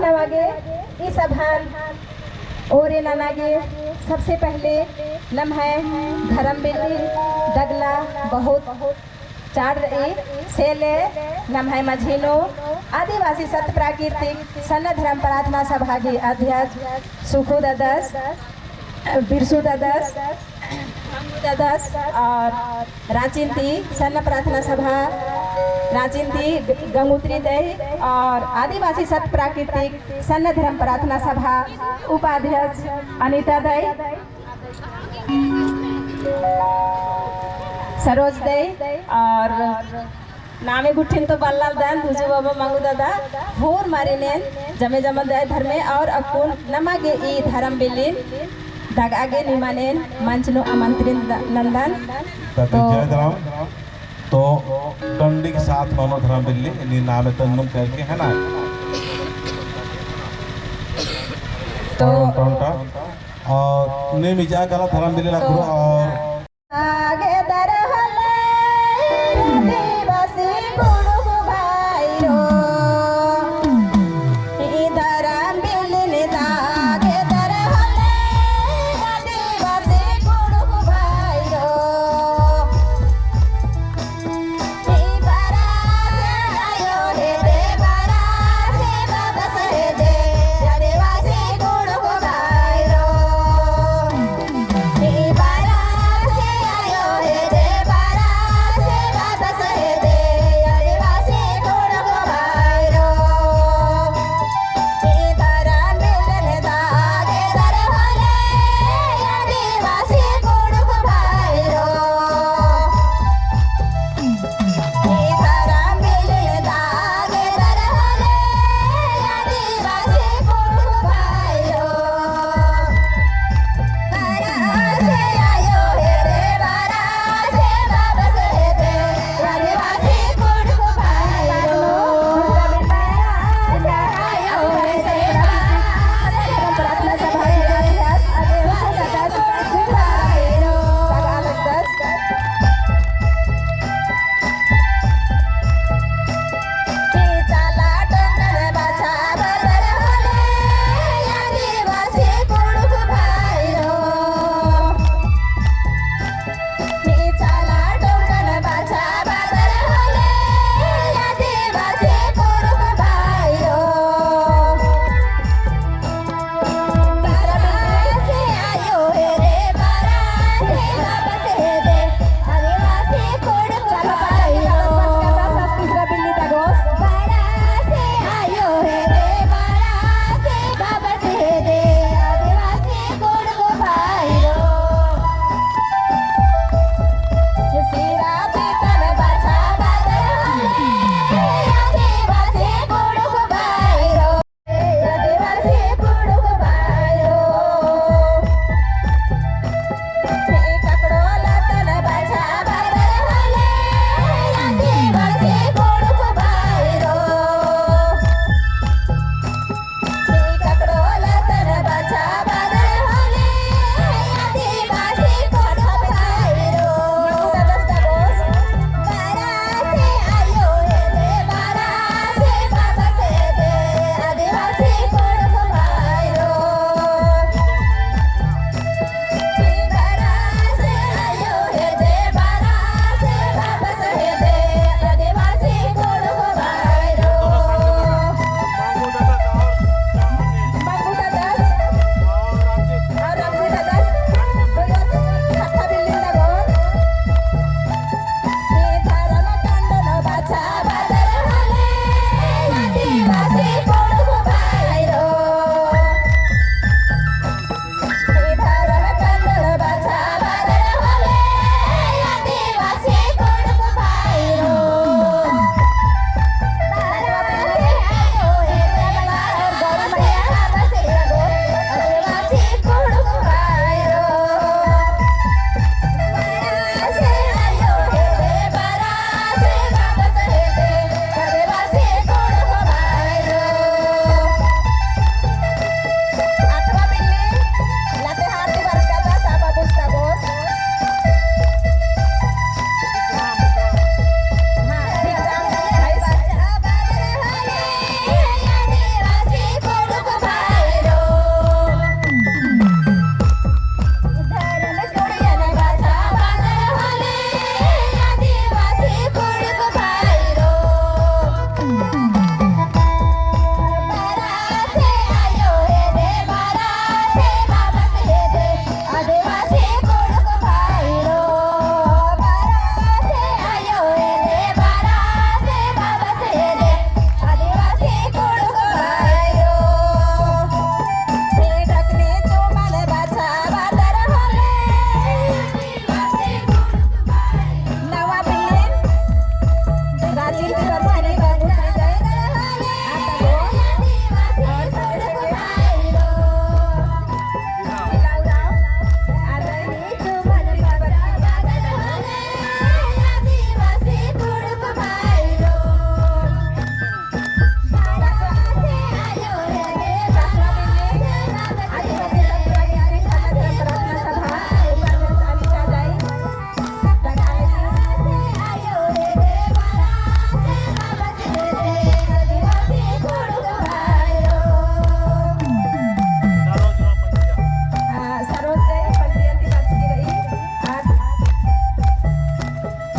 नवागे इस सभान और नानागे सबसे पहले लम्हे धर्म बिल्ली दगला बहुत चार सेले लम्हे मझीनो आदिवासी सत प्राकृतिक सन्न धर्म प्रार्थना सभा के अध्यक्ष सुखू दादस बिरसू दादस दादस और रांचीती सन्न प्रार्थना सभा रांचीती गंगोत्री दई और आदिवासी सत प्राकृतिक सन्न धर्म प्रार्थना सभा उपाध्यक्ष अनीता दई सरोज दई और नामे गुठिन तो बल्लाल दान तुझे बाबा मांगू दादा होर मारे ने जमे जमा दे धर्मे और अकुन नमागे ई धर्म बिलिन दग आगे निमानेन मंचनो आमंत्रित नंदन तो दंडी के साथ मानो धर्म बिल्ली नी नाम तन्नुम करके है ना तो और ने मिजा कला धर्म बिल्ली रखो और